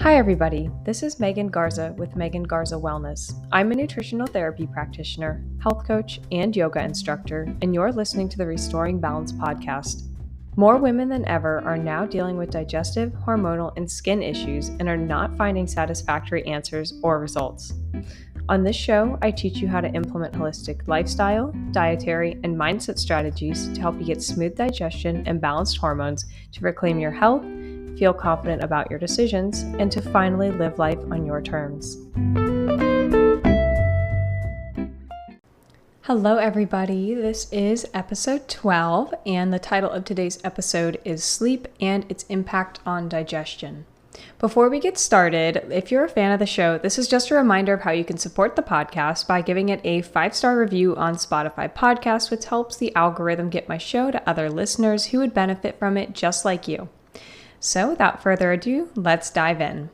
Hi everybody, this is Megan Garza with Megan Garza Wellness. I'm a nutritional therapy practitioner, health coach, and yoga instructor, and you're listening to the Restoring Balance podcast. More women than ever are now dealing with digestive, hormonal, and skin issues and are not finding satisfactory answers or results. On this show, I teach you how to implement holistic lifestyle, dietary, and mindset strategies to help you get smooth digestion and balanced hormones to reclaim your health, feel confident about your decisions, and to finally live life on your terms. Hello everybody, this is episode 12, and the title of today's episode is Sleep and its Impact on Digestion. Before we get started, if you're a fan of the show, this is just a reminder of how you can support the podcast by giving it a 5-star review on Spotify Podcasts, which helps the algorithm get my show to other listeners who would benefit from it just like you. So without further ado, let's dive in.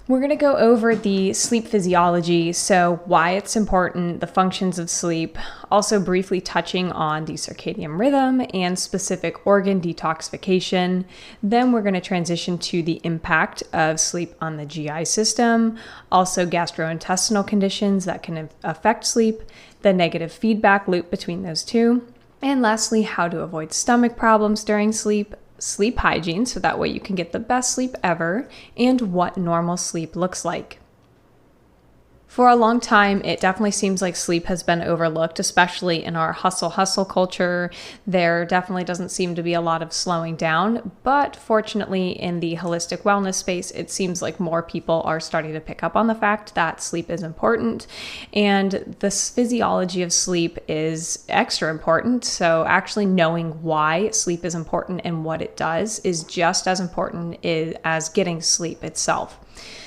We're going to go over the sleep physiology, so why it's important, the functions of sleep, also briefly touching on the circadian rhythm and specific organ detoxification. Then we're going to transition to the impact of sleep on the GI system, also gastrointestinal conditions that can affect sleep, the negative feedback loop between those two, and lastly, how to avoid stomach problems during sleep hygiene, so that way you can get the best sleep ever, and what normal sleep looks like. For a long time, it definitely seems like sleep has been overlooked, especially in our hustle culture. There definitely doesn't seem to be a lot of slowing down, but fortunately in the holistic wellness space, it seems like more people are starting to pick up on the fact that sleep is important, and the physiology of sleep is extra important. So actually knowing why sleep is important and what it does is just as important as getting sleep itself.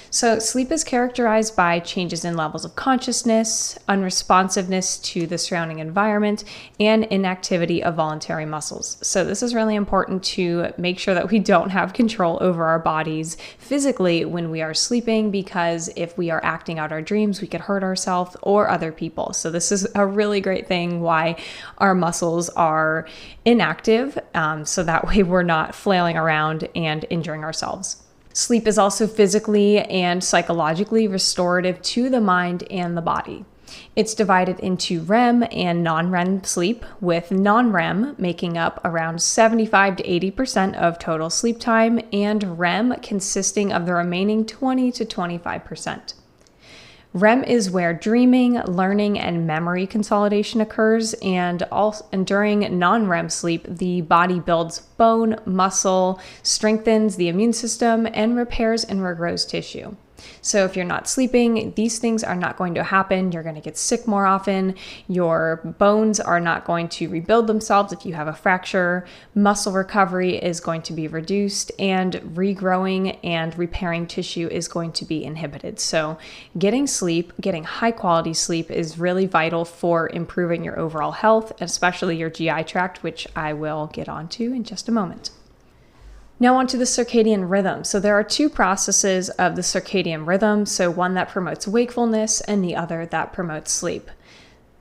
So sleep is characterized by changes in levels of consciousness, unresponsiveness to the surrounding environment, and inactivity of voluntary muscles. So this is really important to make sure that we don't have control over our bodies physically when we are sleeping, because if we are acting out our dreams, we could hurt ourselves or other people. So this is a really great thing why our muscles are inactive, so that way we're not flailing around and injuring ourselves. Sleep is also physically and psychologically restorative to the mind and the body. It's divided into REM and non-REM sleep, with non-REM making up around 75 to 80% of total sleep time, and REM consisting of the remaining 20 to 25%. REM is where dreaming, learning, and memory consolidation occurs, and during non-REM sleep, the body builds bone, muscle, strengthens the immune system, and repairs and regrows tissue. So if you're not sleeping, these things are not going to happen. You're going to get sick more often. Your bones are not going to rebuild themselves if you have a fracture. Muscle recovery is going to be reduced, and regrowing and repairing tissue is going to be inhibited. So getting sleep, getting high quality sleep, is really vital for improving your overall health, especially your GI tract, which I will get onto in just a moment. Now onto the circadian rhythm. So there are two processes of the circadian rhythm. So one that promotes wakefulness and the other that promotes sleep.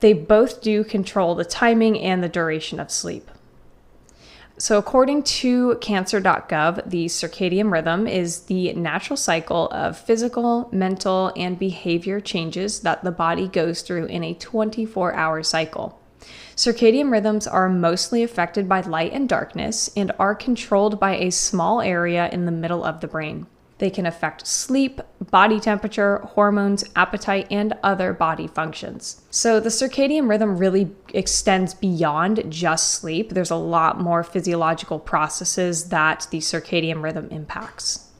They both do control the timing and the duration of sleep. So according to cancer.gov, the circadian rhythm is the natural cycle of physical, mental, and behavior changes that the body goes through in a 24-hour cycle. Circadian rhythms are mostly affected by light and darkness and are controlled by a small area in the middle of the brain. They can affect sleep, body temperature, hormones, appetite, and other body functions. So the circadian rhythm really extends beyond just sleep. There's a lot more physiological processes that the circadian rhythm impacts.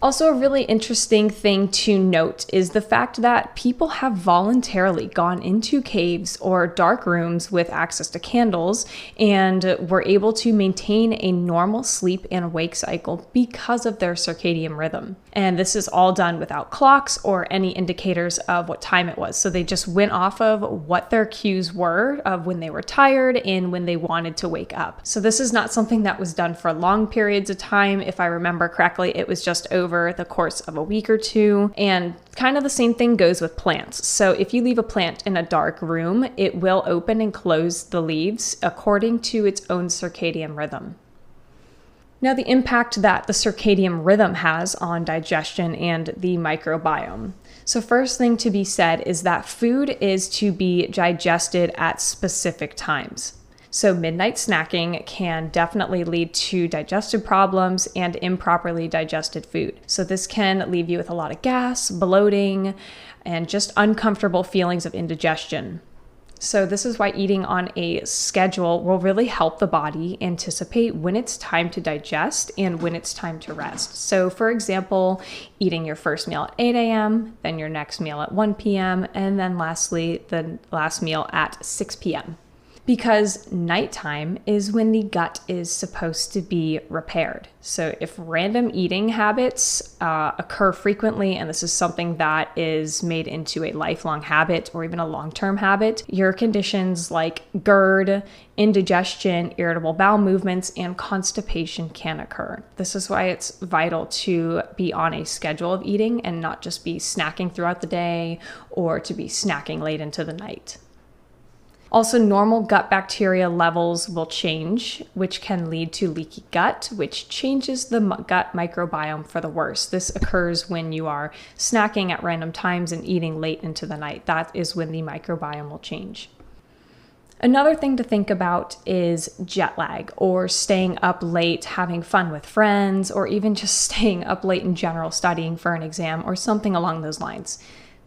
Also, a really interesting thing to note is the fact that people have voluntarily gone into caves or dark rooms with access to candles and were able to maintain a normal sleep and wake cycle because of their circadian rhythm. And this is all done without clocks or any indicators of what time it was. So they just went off of what their cues were of when they were tired and when they wanted to wake up. So this is not something that was done for long periods of time. If I remember correctly, it was just over the course of a week or two. And kind of the same thing goes with plants. So if you leave a plant in a dark room, it will open and close the leaves according to its own circadian rhythm. Now, the impact that the circadian rhythm has on digestion and the microbiome. So first thing to be said is that food is to be digested at specific times. So midnight snacking can definitely lead to digestive problems and improperly digested food. So this can leave you with a lot of gas, bloating, and just uncomfortable feelings of indigestion. So this is why eating on a schedule will really help the body anticipate when it's time to digest and when it's time to rest. So for example, eating your first meal at 8 a.m., then your next meal at 1 p.m., and then lastly, the last meal at 6 p.m. Because nighttime is when the gut is supposed to be repaired. So if random eating habits occur frequently, and this is something that is made into a lifelong habit or even a long-term habit, your conditions like GERD, indigestion, irritable bowel movements, and constipation can occur. This is why it's vital to be on a schedule of eating and not just be snacking throughout the day or to be snacking late into the night. Also, normal gut bacteria levels will change, which can lead to leaky gut, which changes the gut microbiome for the worse. This occurs when you are snacking at random times and eating late into the night. That is when the microbiome will change. Another thing to think about is jet lag or staying up late, having fun with friends, or even just staying up late in general, studying for an exam or something along those lines.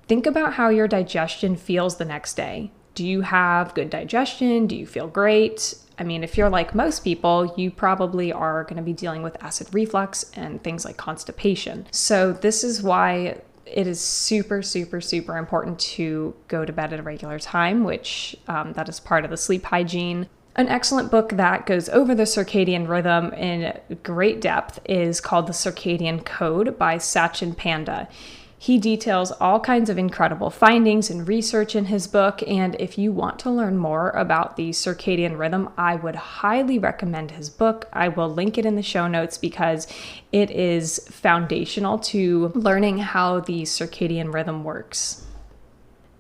Think about how your digestion feels the next day. Do you have good digestion? Do you feel great? I mean, if you're like most people, you probably are going to be dealing with acid reflux and things like constipation. So this is why it is super, super, super important to go to bed at a regular time, which that is part of the sleep hygiene. An excellent book that goes over the circadian rhythm in great depth is called The Circadian Code by Sachin Panda. He details all kinds of incredible findings and research in his book, and if you want to learn more about the circadian rhythm, I would highly recommend his book. I will link it in the show notes because it is foundational to learning how the circadian rhythm works.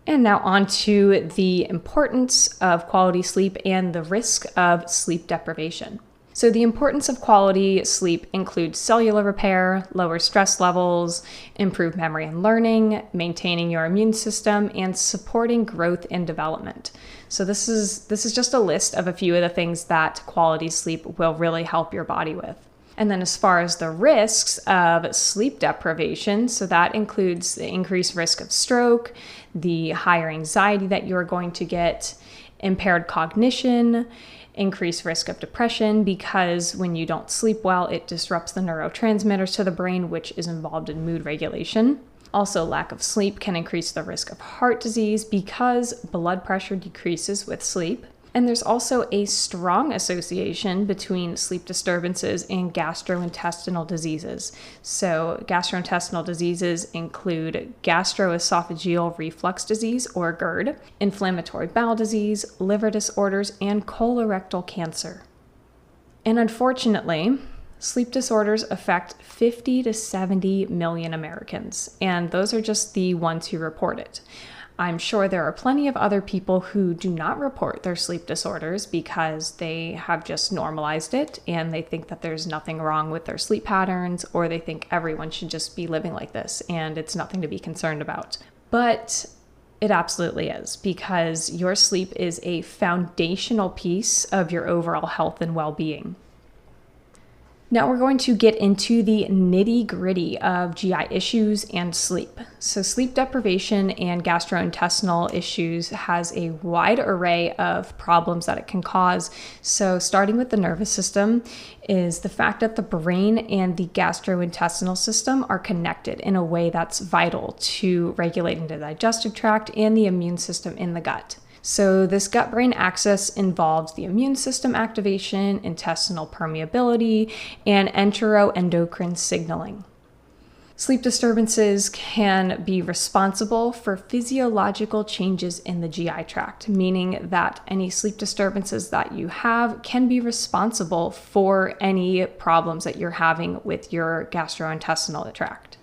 And now on to the importance of quality sleep and the risk of sleep deprivation. So the importance of quality sleep includes cellular repair, lower stress levels, improved memory and learning, maintaining your immune system, and supporting growth and development. So this is just a list of a few of the things that quality sleep will really help your body with. And then as far as the risks of sleep deprivation, so that includes the increased risk of stroke, the higher anxiety that you're going to get, impaired cognition, increased risk of depression, because when you don't sleep well, it disrupts the neurotransmitters to the brain, which is involved in mood regulation. Also, lack of sleep can increase the risk of heart disease because blood pressure decreases with sleep. And there's also a strong association between sleep disturbances and gastrointestinal diseases. So gastrointestinal diseases include gastroesophageal reflux disease, or GERD, inflammatory bowel disease, liver disorders, and colorectal cancer. And unfortunately, sleep disorders affect 50 to 70 million Americans, and those are just the ones who report it. I'm sure there are plenty of other people who do not report their sleep disorders because they have just normalized it and they think that there's nothing wrong with their sleep patterns, or they think everyone should just be living like this and it's nothing to be concerned about. But it absolutely is, because your sleep is a foundational piece of your overall health and well-being. Now we're going to get into the nitty-gritty of GI issues and sleep. So sleep deprivation and gastrointestinal issues has a wide array of problems that it can cause. So starting with the nervous system is the fact that the brain and the gastrointestinal system are connected in a way that's vital to regulating the digestive tract and the immune system in the gut. So this gut-brain axis involves the immune system activation, intestinal permeability, and enteroendocrine signaling. Sleep disturbances can be responsible for physiological changes in the GI tract, meaning that any sleep disturbances that you have can be responsible for any problems that you're having with your gastrointestinal tract.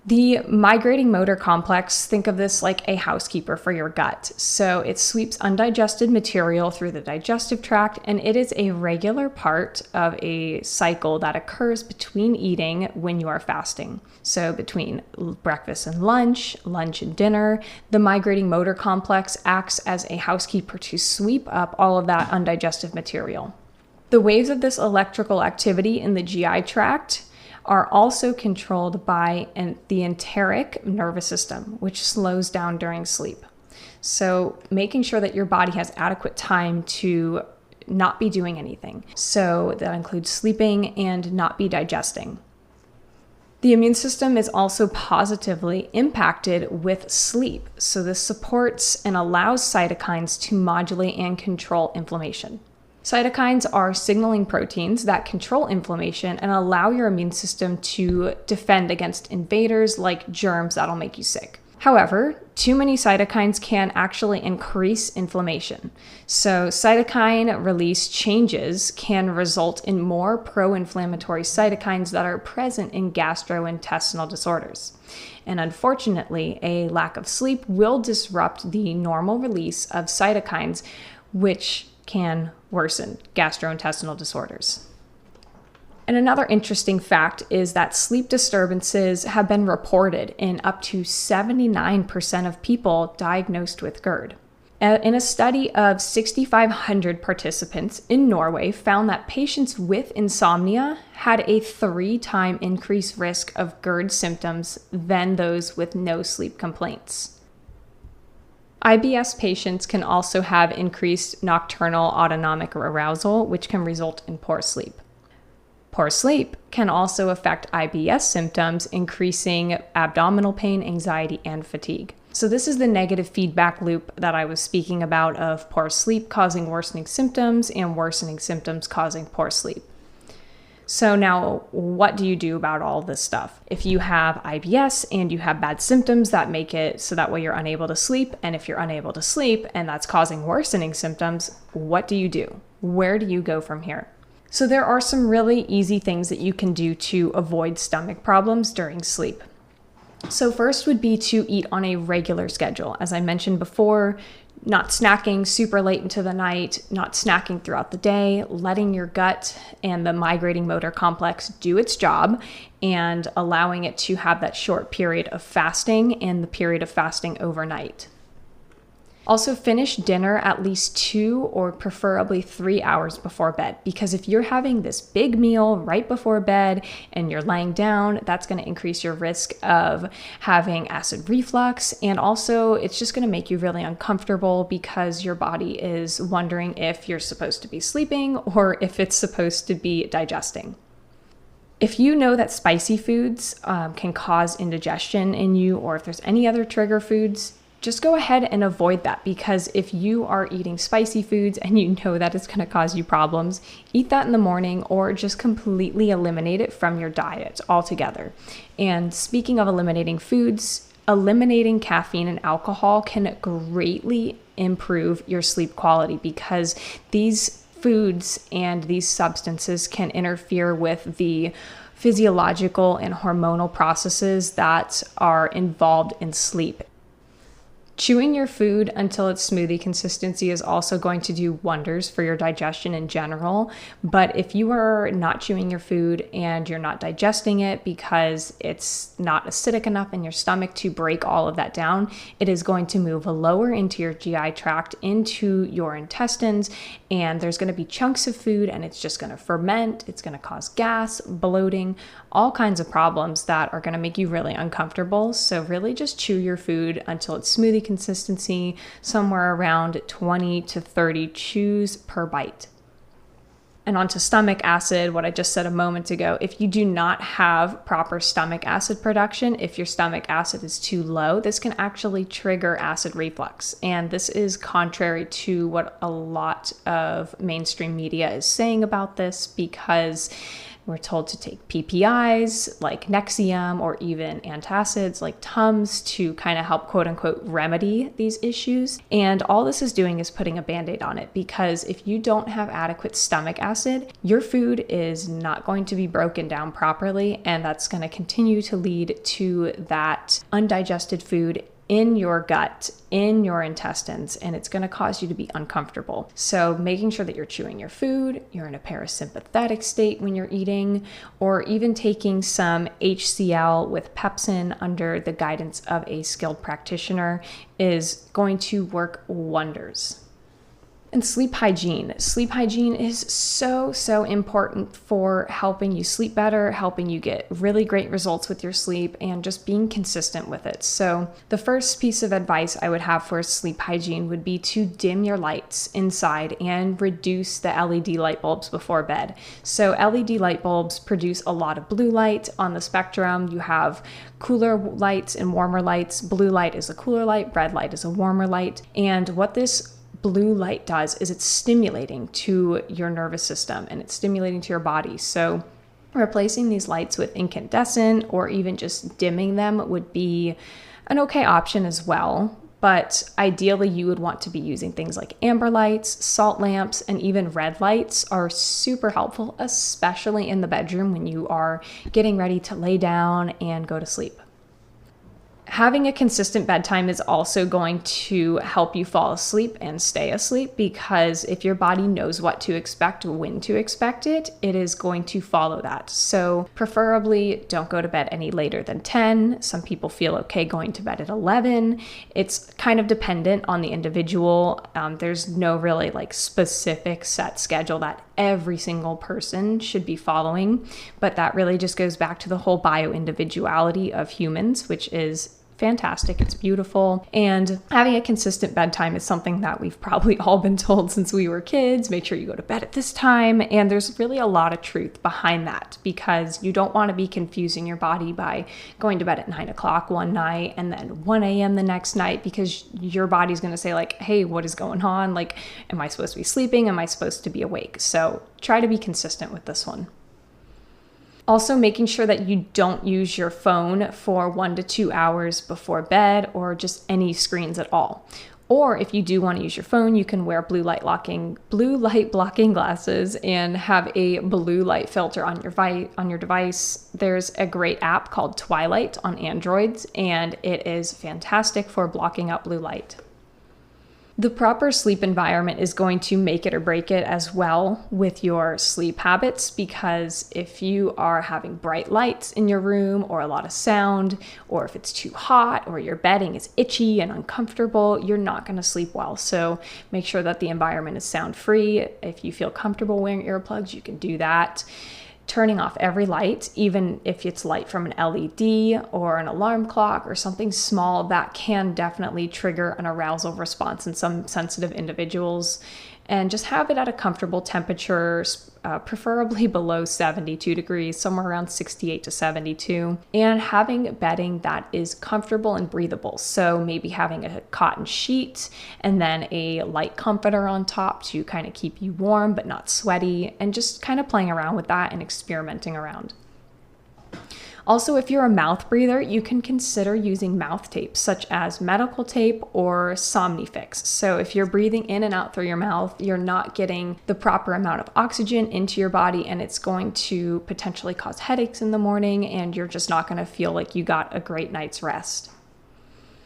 The migrating motor complex, think of this like a housekeeper for your gut. So it sweeps undigested material through the digestive tract, and it is a regular part of a cycle that occurs between eating when you are fasting. So between breakfast and lunch and dinner, the migrating motor complex acts as a housekeeper to sweep up all of that undigested material. The waves of this electrical activity in the GI tract are also controlled by the enteric nervous system, which slows down during sleep. So making sure that your body has adequate time to not be doing anything. So that includes sleeping and not be digesting. The immune system is also positively impacted with sleep. So this supports and allows cytokines to modulate and control inflammation. Cytokines are signaling proteins that control inflammation and allow your immune system to defend against invaders like germs that'll make you sick. However, too many cytokines can actually increase inflammation. So cytokine release changes can result in more pro-inflammatory cytokines that are present in gastrointestinal disorders. And unfortunately, a lack of sleep will disrupt the normal release of cytokines, which can worsen gastrointestinal disorders. And another interesting fact is that sleep disturbances have been reported in up to 79% of people diagnosed with GERD. In a study of 6,500 participants in Norway found that patients with insomnia had a 3-time increased risk of GERD symptoms than those with no sleep complaints. IBS patients can also have increased nocturnal autonomic arousal, which can result in poor sleep. Poor sleep can also affect IBS symptoms, increasing abdominal pain, anxiety, and fatigue. So this is the negative feedback loop that I was speaking about of poor sleep causing worsening symptoms and worsening symptoms causing poor sleep. So now, what do you do about all this stuff? If you have IBS and you have bad symptoms that make it so that way you're unable to sleep, and if you're unable to sleep and that's causing worsening symptoms, what do you do? Where do you go from here? So there are some really easy things that you can do to avoid stomach problems during sleep. So first would be to eat on a regular schedule. As I mentioned before, not snacking super late into the night, not snacking throughout the day, letting your gut and the migrating motor complex do its job, and allowing it to have that short period of fasting and the period of fasting overnight. Also, finish dinner at least 2 or preferably 3 hours before bed, because if you're having this big meal right before bed and you're laying down, that's going to increase your risk of having acid reflux, and also it's just going to make you really uncomfortable because your body is wondering if you're supposed to be sleeping or if it's supposed to be digesting. If you know that spicy foods can cause indigestion in you, or if there's any other trigger foods, just go ahead and avoid that, because if you are eating spicy foods and you know that it's going to cause you problems, eat that in the morning or just completely eliminate it from your diet altogether. And speaking of eliminating foods, eliminating caffeine and alcohol can greatly improve your sleep quality, because these foods and these substances can interfere with the physiological and hormonal processes that are involved in sleep. Chewing your food until it's smoothie consistency is also going to do wonders for your digestion in general. But if you are not chewing your food and you're not digesting it because it's not acidic enough in your stomach to break all of that down, it is going to move lower into your GI tract, into your intestines, and there's going to be chunks of food and it's just going to ferment. It's going to cause gas, bloating, all kinds of problems that are going to make you really uncomfortable. So really just chew your food until it's smoothie consistency, somewhere around 20 to 30 chews per bite. And onto stomach acid, what I just said a moment ago, if you do not have proper stomach acid production, if your stomach acid is too low, this can actually trigger acid reflux. And this is contrary to what a lot of mainstream media is saying about this, because We're told to take PPIs like Nexium or even antacids like Tums to kind of help quote unquote remedy these issues. And all this is doing is putting a band-aid on it, because if you don't have adequate stomach acid, your food is not going to be broken down properly, and that's going to continue to lead to that undigested food in your gut, in your intestines, and it's going to cause you to be uncomfortable. So making sure that you're chewing your food, you're in a parasympathetic state when you're eating, or even taking some HCl with pepsin under the guidance of a skilled practitioner is going to work wonders. And sleep hygiene. Sleep hygiene is so important for helping you sleep better, helping you get really great results with your sleep, and just being consistent with it. So the first piece of advice I would have for sleep hygiene would be to dim your lights inside and reduce the LED light bulbs before bed. So LED light bulbs produce a lot of blue light on the spectrum. You have cooler lights and warmer lights. Blue light is a cooler light, red light is a warmer light. And what this blue light does is it's stimulating to your nervous system and it's stimulating to your body. So replacing these lights with incandescent or even just dimming them would be an okay option as well. But ideally, you would want to be using things like amber lights, salt lamps, and even red lights are super helpful, especially in the bedroom when you are getting ready to lay down and go to sleep. Having a consistent bedtime is also going to help you fall asleep and stay asleep, because if your body knows what to expect, when to expect it, it is going to follow that. So preferably don't go to bed any later than 10. Some people feel okay going to bed at 11. It's kind of dependent on the individual. There's no really like specific set schedule that every single person should be following, but that really just goes back to the whole bio-individuality of humans, which is fantastic. It's beautiful. And having a consistent bedtime is something that we've probably all been told since we were kids. Make sure you go to bed at this time. And there's really a lot of truth behind that, because you don't want to be confusing your body by going to bed at 9 o'clock one night and then 1 a.m. the next night, because your body's going to say like, hey, what is going on? Like, am I supposed to be sleeping? Am I supposed to be awake? So try to be consistent with this one. Also, making sure that you don't use your phone for 1 to 2 hours before bed, or just any screens at all. Or if you do want to use your phone, you can wear blue light blocking glasses and have a blue light filter on your device. There's a great app called Twilight on Androids, and it is fantastic for blocking out blue light. The proper sleep environment is going to make it or break it as well with your sleep habits, because if you are having bright lights in your room or a lot of sound, or if it's too hot or your bedding is itchy and uncomfortable, you're not going to sleep well. So make sure that the environment is sound free. If you feel comfortable wearing earplugs, you can do that. Turning off every light, even if it's light from an LED or an alarm clock or something small, that can definitely trigger an arousal response in some sensitive individuals. And just have it at a comfortable temperature, preferably below 72 degrees, somewhere around 68 to 72. And having bedding that is comfortable and breathable. So maybe having a cotton sheet and then a light comforter on top to kind of keep you warm but not sweaty, and just kind of playing around with that and experimenting around. Also, if you're a mouth breather, you can consider using mouth tape, such as medical tape or Somnifix. So if you're breathing in and out through your mouth, you're not getting the proper amount of oxygen into your body, and it's going to potentially cause headaches in the morning, and you're just not going to feel like you got a great night's rest.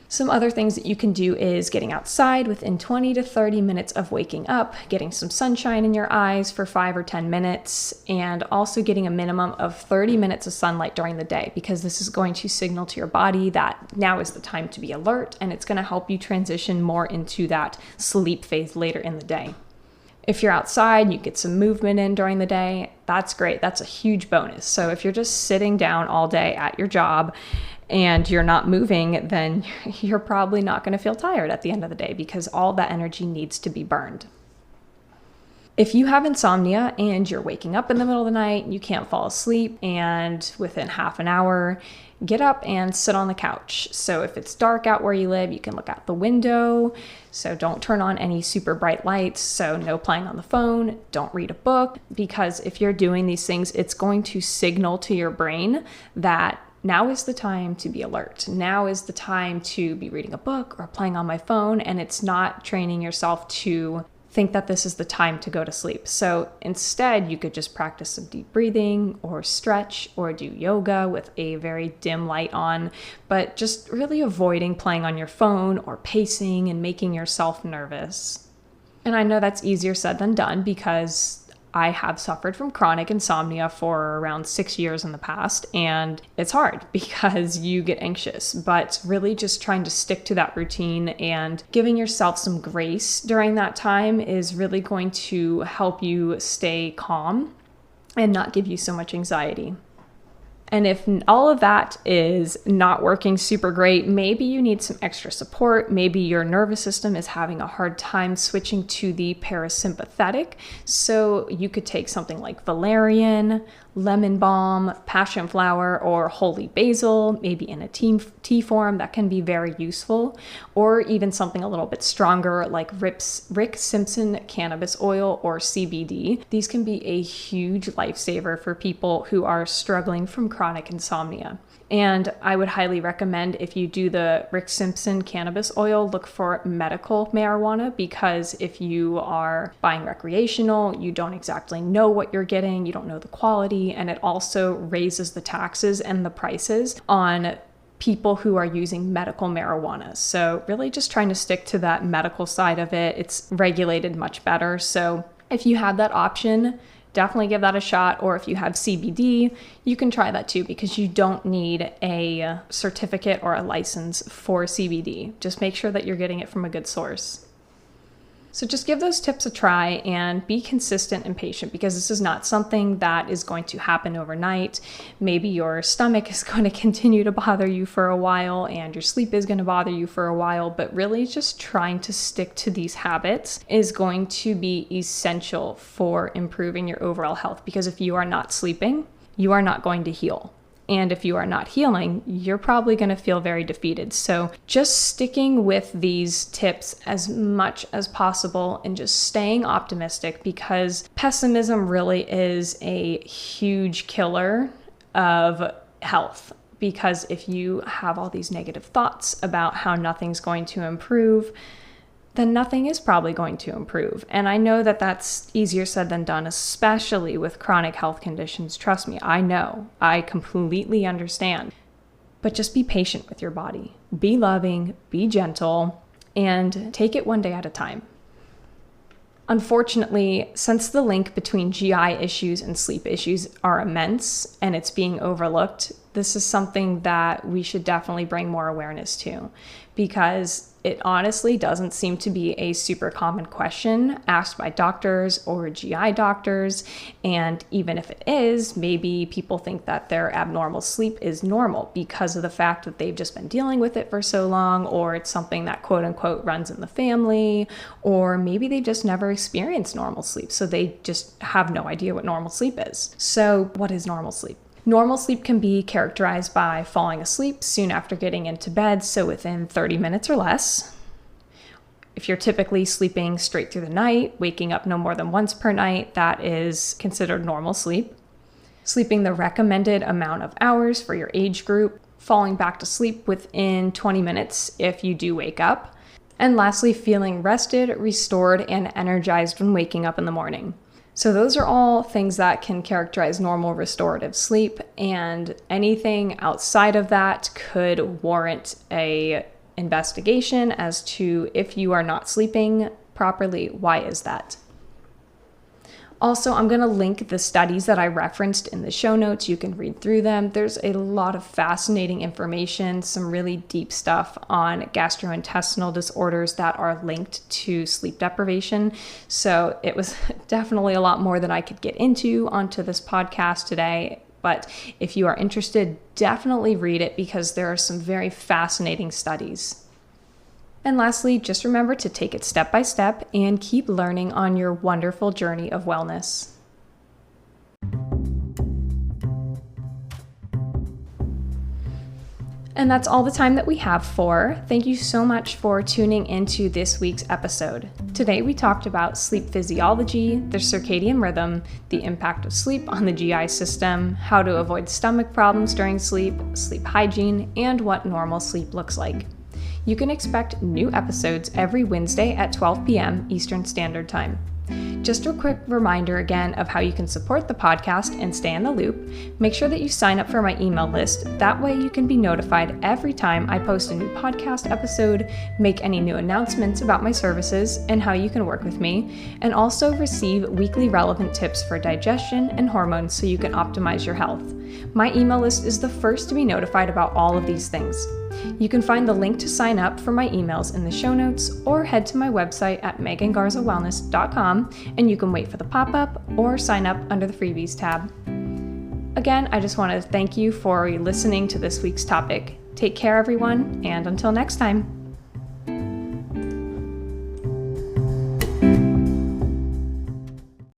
Some other things that you can do is getting outside within 20 to 30 minutes of waking up, getting some sunshine in your eyes for 5 or 10 minutes, and also getting a minimum of 30 minutes of sunlight during the day, because this is going to signal to your body that now is the time to be alert, and it's going to help you transition more into that sleep phase later in the day. If you're outside, you get some movement in during the day, that's great. That's a huge bonus. So if you're just sitting down all day at your job and you're not moving, then you're probably not going to feel tired at the end of the day, because all that energy needs to be burned. If you have insomnia and you're waking up in the middle of the night, you can't fall asleep, and within half an hour, get up and sit on the couch. So if it's dark out where you live, you can look out the window. So don't turn on any super bright lights. So no playing on the phone, don't read a book, because if you're doing these things, it's going to signal to your brain that now is the time to be alert. Now is the time to be reading a book or playing on my phone, and it's not training yourself to think that this is the time to go to sleep. So instead, you could just practice some deep breathing or stretch or do yoga with a very dim light on, but just really avoiding playing on your phone or pacing and making yourself nervous. And I know that's easier said than done, because I have suffered from chronic insomnia for around 6 years in the past, and it's hard because you get anxious, but really just trying to stick to that routine and giving yourself some grace during that time is really going to help you stay calm and not give you so much anxiety. And if all of that is not working super great, maybe you need some extra support. Maybe your nervous system is having a hard time switching to the parasympathetic. So you could take something like valerian, lemon balm, passion flower, or holy basil, maybe in a tea form. That can be very useful. Or even something a little bit stronger like Rick Simpson cannabis oil or CBD. These can be a huge lifesaver for people who are struggling from chronic insomnia. And I would highly recommend, if you do the Rick Simpson cannabis oil, look for medical marijuana, because if you are buying recreational, you don't exactly know what you're getting, you don't know the quality, and it also raises the taxes and the prices on people who are using medical marijuana. So really just trying to stick to that medical side of it. It's regulated much better. So if you have that option, definitely give that a shot. Or if you have CBD, you can try that too, because you don't need a certificate or a license for CBD. Just make sure that you're getting it from a good source. So just give those tips a try and be consistent and patient, because this is not something that is going to happen overnight. Maybe your stomach is going to continue to bother you for a while and your sleep is going to bother you for a while, but really just trying to stick to these habits is going to be essential for improving your overall health, because if you are not sleeping, you are not going to heal. And if you are not healing, you're probably going to feel very defeated. So just sticking with these tips as much as possible and just staying optimistic, because pessimism really is a huge killer of health. Because if you have all these negative thoughts about how nothing's going to improve, then nothing is probably going to improve. And I know that that's easier said than done, especially with chronic health conditions. Trust me, I know. I completely understand. But just be patient with your body. Be loving, be gentle, and take it one day at a time. Unfortunately, since the link between GI issues and sleep issues are immense and it's being overlooked, this is something that we should definitely bring more awareness to, because it honestly doesn't seem to be a super common question asked by doctors or GI doctors. And even if it is, maybe people think that their abnormal sleep is normal because of the fact that they've just been dealing with it for so long, or it's something that quote unquote runs in the family, or maybe they just never experienced normal sleep. So they just have no idea what normal sleep is. So what is normal sleep? Normal sleep can be characterized by falling asleep soon after getting into bed, so within 30 minutes or less. If you're typically sleeping straight through the night, waking up no more than once per night, that is considered normal sleep. Sleeping the recommended amount of hours for your age group, falling back to sleep within 20 minutes if you do wake up. And lastly, feeling rested, restored, and energized when waking up in the morning. So those are all things that can characterize normal restorative sleep, and anything outside of that could warrant a investigation as to if you are not sleeping properly, why is that? Also, I'm going to link the studies that I referenced in the show notes. You can read through them. There's a lot of fascinating information, some really deep stuff on gastrointestinal disorders that are linked to sleep deprivation. So it was definitely a lot more than I could get onto this podcast today. But if you are interested, definitely read it, because there are some very fascinating studies. And lastly, just remember to take it step by step and keep learning on your wonderful journey of wellness. And that's all the time that we have for. Thank you so much for tuning into this week's episode. Today we talked about sleep physiology, the circadian rhythm, the impact of sleep on the GI system, how to avoid stomach problems during sleep, sleep hygiene, and what normal sleep looks like. You can expect new episodes every Wednesday at 12 p.m. Eastern Standard Time. Just a quick reminder again of how you can support the podcast and stay in the loop. Make sure that you sign up for my email list. That way you can be notified every time I post a new podcast episode, make any new announcements about my services and how you can work with me, and also receive weekly relevant tips for digestion and hormones so you can optimize your health. My email list is the first to be notified about all of these things. You can find the link to sign up for my emails in the show notes or head to my website at megangarzawellness.com and you can wait for the pop-up or sign up under the freebies tab. Again, I just want to thank you for listening to this week's topic. Take care, everyone, and until next time.